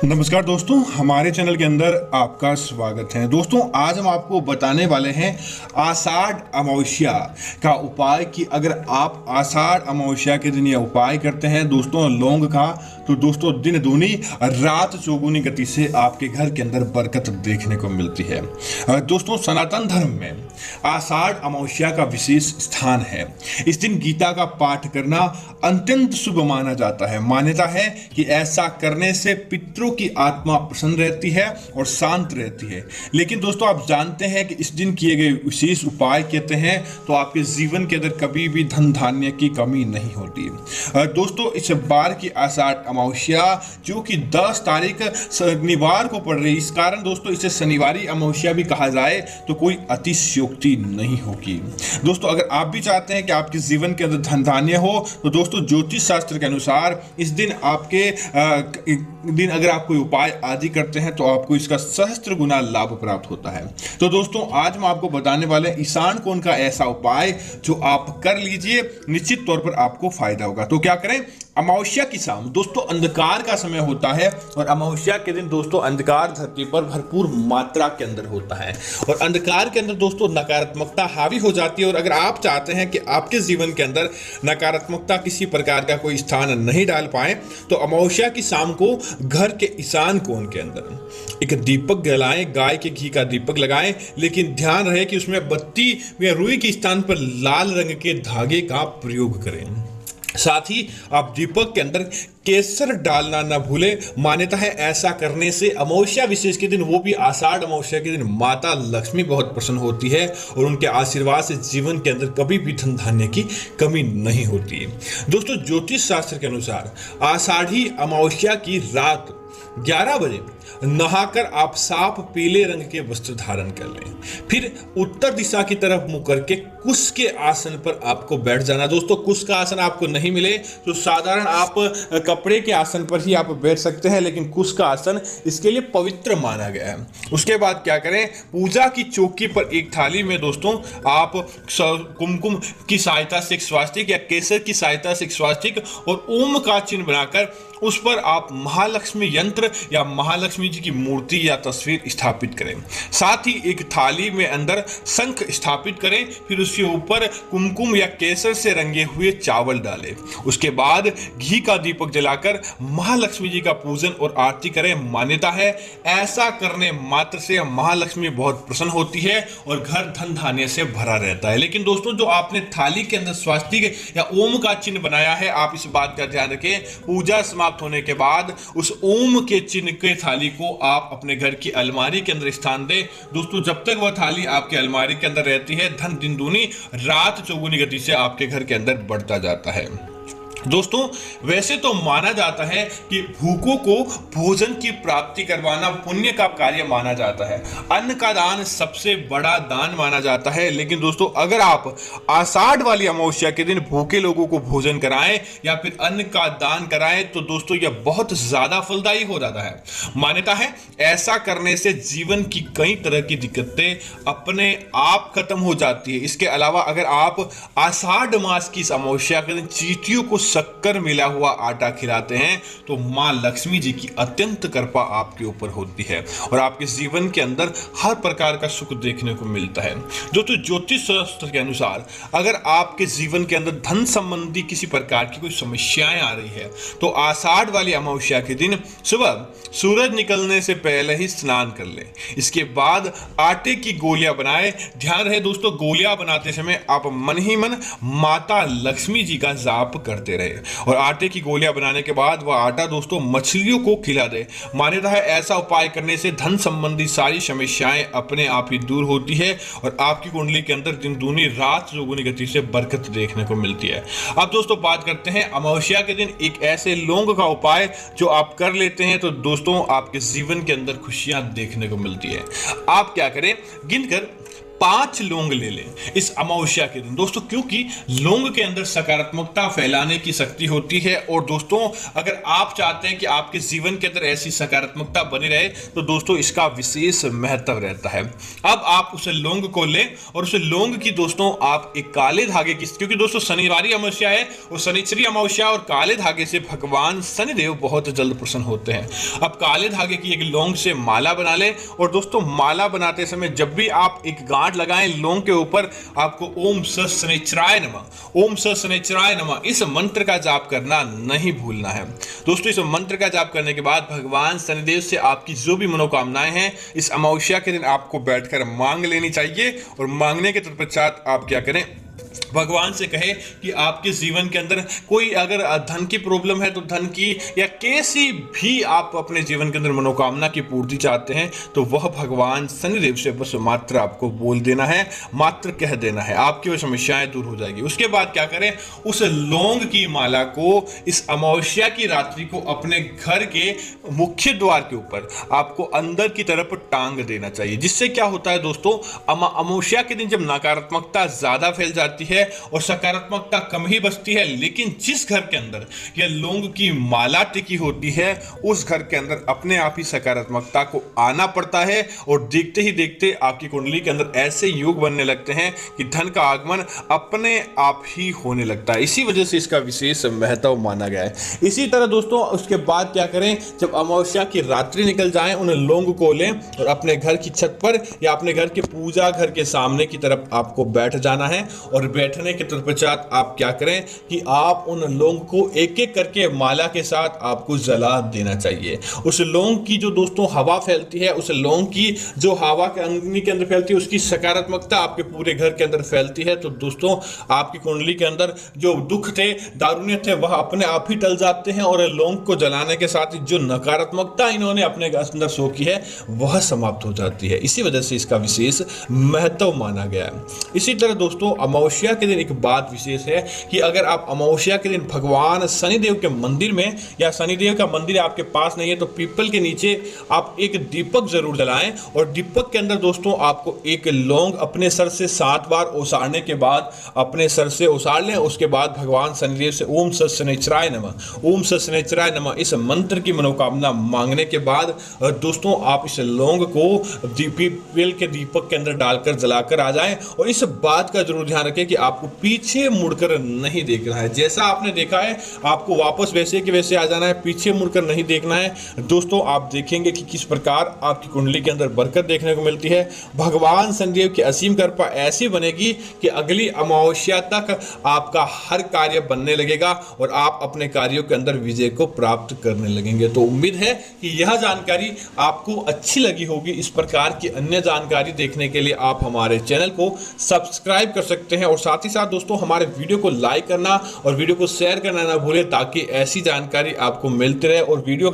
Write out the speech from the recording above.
नमस्कार दोस्तों, हमारे चैनल के अंदर आपका स्वागत है। दोस्तों, आज हम आपको बताने वाले हैं आषाढ़ अमावस्या का उपाय कि अगर आप आषाढ़ अमावस्या के दिन यह उपाय करते हैं दोस्तों लौंग का, तो दोस्तों दिन दूनी रात चौगुनी गति से आपके घर के अंदर बरकत देखने को मिलती है। दोस्तों, सनातन धर्म में आषाढ़ अमावस्या का विशेष स्थान है। इस दिन गीता का पाठ करना अत्यंत शुभ माना जाता है। मान्यता है कि ऐसा करने से पितरों की आत्मा प्रसन्न रहती है और शांत रहती है। लेकिन दोस्तों, आप जानते हैं कि इस दिन किए गए विशेष उपाय कहते हैं तो आपके जीवन के अंदर कभी भी धन धान्य की कमी नहीं होती। दोस्तों, इस बार की आषाढ़ अमावस्या जो कि 10 तारीख शनिवार को पड़ रही है, इस कारण दोस्तों इसे शनिवारी अमावस्या भी कहा जाए तो कोई अतिशयोक्ति नहीं होगी। दोस्तों, अगर आप भी चाहते हैं कि आपके जीवन के अंदर धन धान्य हो तो दोस्तों ज्योतिष शास्त्र के अनुसार इस दिन अगर आप कोई उपाय आदि करते हैं तो आपको इसका सहस्त्र गुना लाभ प्राप्त होता है। तो दोस्तों, आज हम आपको बताने वाले हैं ईशान कोण का ऐसा उपाय जो आप कर लीजिए, निश्चित तौर पर आपको फायदा होगा। तो क्या करें? अमावस्या की शाम दोस्तों अंधकार का समय होता है और अमावस्या के दिन दोस्तों अंधकार धरती पर भरपूर मात्रा के अंदर होता है और अंधकार के अंदर दोस्तों नकारात्मकता हावी हो जाती है। और अगर आप चाहते हैं कि आपके जीवन के अंदर नकारात्मकता किसी प्रकार का कोई स्थान नहीं डाल पाए तो अमावस्या की शाम को घर के ईशान कोण के अंदर एक दीपक जलाएं, गाय के घी का दीपक लगाएं, लेकिन ध्यान रहे कि उसमें बत्ती या रुई के स्थान पर लाल रंग के धागे का प्रयोग करें। साथ ही आप दीपक के अंदर केसर डालना ना भूलें। मान्यता है ऐसा करने से अमावस्या विशेष के दिन, वो भी आषाढ़ अमावस्या के दिन, माता लक्ष्मी बहुत प्रसन्न होती है और उनके आशीर्वाद से जीवन के अंदर कभी भी धन धान्य की कमी नहीं होती। दोस्तों, ज्योतिष शास्त्र के अनुसार आषाढ़ी अमावस्या की रात 11 बजे नहाकर आप साफ पीले रंग के वस्त्र धारण कर लें। फिर उत्तर दिशा की तरफ मुंह करके कुश के आसन पर आपको बैठ जाना। दोस्तों, कुश का आसन आपको नहीं मिले तो साधारण आप कपड़े के आसन पर ही आप बैठ सकते हैं, लेकिन कुश का आसन इसके लिए पवित्र माना गया है। उसके बाद क्या करें? पूजा की चौकी पर एक थाली में दोस्तों आप कुमकुम की सहायता से एक स्वास्तिक या केसर की सहायता से एक स्वास्तिक और ओम का चिन्ह बनाकर उस पर आप महालक्ष्मी यंत्र या महालक्ष्मी जी की मूर्ति या तस्वीर स्थापित करें। साथ ही एक थाली में अंदर शंख स्थापित करें, फिर उसके ऊपर कुमकुम या केसर से रंगे हुए चावल डालें। उसके बाद घी का दीपक जलाकर महालक्ष्मी जी का पूजन और आरती करें। मान्यता है ऐसा करने मात्र से महालक्ष्मी बहुत प्रसन्न होती है और घर धन धान्य से भरा रहता है। लेकिन दोस्तों, जो आपने थाली के अंदर स्वास्तिक या ओम का चिन्ह बनाया है, आप इस बात का ध्यान रखें, पूजा समाप्त होने के बाद उस ओम के चिन्ह के थाली को आप अपने घर की अलमारी के अंदर स्थान दें। दोस्तों, जब तक वह थाली आपके अलमारी के अंदर रहती है, धन दिन दूनी रात चौगुनी गति से आपके घर के अंदर बढ़ता जाता है। दोस्तों, वैसे तो माना जाता है कि भूखों को भोजन की प्राप्ति करवाना पुण्य का कार्य माना जाता है। अन्न का दान सबसे बड़ा दान माना जाता है। लेकिन दोस्तों, अगर आप आषाढ़ वाली अमावस्या के दिन भूखे लोगों को भोजन कराएं या फिर अन्न का दान कराएं तो दोस्तों यह बहुत ज्यादा फलदायी हो जाता है। मान्यता है ऐसा करने से जीवन की कई तरह की दिक्कतें अपने आप खत्म हो जाती है। इसके अलावा अगर आप आषाढ़ मास की इस अमावस्या के दिन चींटियों को शक्कर मिला हुआ आटा खिलाते हैं तो मां लक्ष्मी जी की अत्यंत कृपा आपके ऊपर होती है और आपके जीवन के अंदर हर प्रकार का सुख देखने को मिलता है। दोस्तों, ज्योतिष शास्त्र के अनुसार अगर आपके जीवन के अंदर धन संबंधी किसी प्रकार की कोई समस्याएं आ रही है तो आषाढ़ वाली अमावस्या के दिन सुबह सूरज निकलने से पहले ही स्नान कर लें। इसके बाद आटे की गोलियां बनाएं। ध्यान रहे दोस्तों, गोलियां बनाते समय आप मन ही मन माता लक्ष्मी जी का जाप करते रहे और आटे की गोलियां बनाने के बाद वह आटा दोस्तों मछलियों को खिला दे। मान्यता है ऐसा उपाय करने से धन संबंधी सारी समस्याएं अपने आप ही दूर होती है और आपकी कुंडली के अंदर दिन दूनी रात चौगुनी गति से बरकत देखने को मिलती है। अब दोस्तों बात करते हैं अमावस्या के दिन एक ऐसे लौंग का उपाय जो आप कर लेते हैं तो दोस्तों आपके जीवन के अंदर खुशियां देखने को मिलती है। आप क्या करें? गिनकर 5 लौंग ले लें इस अमावस्या के दिन दोस्तों, क्योंकि लौंग के अंदर सकारात्मकता फैलाने की शक्ति होती है। और दोस्तों अगर आप चाहते हैं कि आपके जीवन के अंदर ऐसी सकारात्मकता बनी रहे तो दोस्तों इसका विशेष महत्व रहता है। अब आप उस लौंग को लें और उस लौंग की दोस्तों आप एक काले धागे की, क्योंकि दोस्तों शनिवारी अमावस्या है और शनिचरी अमावस्या और काले धागे से भगवान शनिदेव बहुत जल्द प्रसन्न होते हैं। अब काले धागे की एक लौंग से माला बना लें और दोस्तों माला बनाते समय जब भी आप एक गांठ लगाएं लौंग के ऊपर, आपको ओम स शनिचराय नमः, ओम स शनिचराय नमः इस मंत्र का जाप करना नहीं भूलना है। दोस्तों इस मंत्र का जाप करने के बाद भगवान शनिदेव से आपकी जो भी मनोकामनाएं हैं इस अमावस्या के दिन आपको बैठकर मांग लेनी चाहिए। और मांगने के तत्पश्चात आप क्या करें, भगवान से कहे कि आपके जीवन के अंदर कोई अगर धन की प्रॉब्लम है तो धन की, या कैसी भी आप अपने जीवन के अंदर मनोकामना की पूर्ति चाहते हैं तो वह भगवान शनिदेव से बस मात्र आपको बोल देना है, मात्र कह देना है, आपकी वो समस्याएं दूर हो जाएगी। उसके बाद क्या करें, उस लौंग की माला को इस अमावस्या की रात्रि को अपने घर के मुख्य द्वार के ऊपर आपको अंदर की तरफ टांग देना चाहिए। जिससे क्या होता है दोस्तों, अमावस्या के दिन जब नकारात्मकता ज्यादा फैल जाती है और सकारात्मकता कम ही बचती है, लेकिन जिस घर के अंदर यह लौंग की माला टिकी होती है उस घर के अंदर अपने आप ही सकारात्मकता को आना पड़ता है। और देखते ही देखते आपकी कुंडली के अंदर ऐसे योग बनने लगते हैं कि धन का आगमन अपने आप ही होने लगता है। इसी वजह से इसका विशेष महत्व माना गया है। इसी तरह दोस्तों उसके बाद क्या करें, जब अमावस्या की रात्रि निकल जाए उन लौंग को लें और अपने घर की छत पर या अपने घर के पूजा घर के सामने की तरफ आपको बैठ जाना है। और बैठने के तत्पश्चात आप क्या करें कि आप उन लौंग को एक एक करके माला के साथ आपको जला देना चाहिए। उस लौंग की जो दोस्तों हवा फैलती है, उस लौंग की जो हवा के अग्नि के अंदर फैलती है उसकी सकारात्मकता आपके पूरे घर के अंदर फैलती है। तो दोस्तों आपकी कुंडली के अंदर जो दुख थे, दारुण्य थे, वह अपने आप ही टल जाते हैं और लौंग को जलाने के साथ ही जो नकारात्मकता इन्होंने अपने अंदर सो की है वह समाप्त हो जाती है। इसी वजह से इसका विशेष महत्व माना गया है। इसी तरह दोस्तों अमावस्या के दिन एक बात विशेष है कि अगर आप अमावस्या के दिन भगवान शनिदेव के मंदिर में, या शनिदेव का मंदिर आपके पास नहीं है तो पीपल के नीचे आप एक दीपक जरूर जलाएं। और दीपक के अंदर दोस्तों आपको एक लौंग अपने सर से 7 बार ओसारने के बाद अपने सर से ओसार लें। उसके बाद भगवान शनिदेव से ओम स शनिचराय नमः, ओम स शनिचराय नमः इस मंत्र की मनोकामना मांगने के बाद दोस्तों आप इस लौंग को पीपल के दीपक के अंदर डालकर जलाकर आ जाएं। और इस बात का जरूर ध्यान रखें कि आपको पीछे मुड़कर नहीं देखना है। जैसा आपने देखा है आपको वापस वैसे कि वैसे आ जाना है, पीछे मुड़कर नहीं देखना है। दोस्तों आप देखेंगे कि किस प्रकार आपकी कुंडली के अंदर बरकत देखने को मिलती है। भगवान शनिदेव की असीम कृपा ऐसी बनेगी कि अगली अमावस्या तक आपका हर कार्य बनने लगेगा और आप अपने कार्यों के अंदर विजय को प्राप्त करने लगेंगे। तो उम्मीद है कि यह जानकारी आपको अच्छी लगी होगी। इस प्रकार की अन्य जानकारी देखने के लिए आप हमारे चैनल को सब्सक्राइब कर सकते हैं और साथ ही साथ दोस्तों हमारे वीडियो को लाइक करना और वीडियो को शेयर करना ना भूलें, ताकि ऐसी जानकारी आपको मिलती रहे। और वीडियो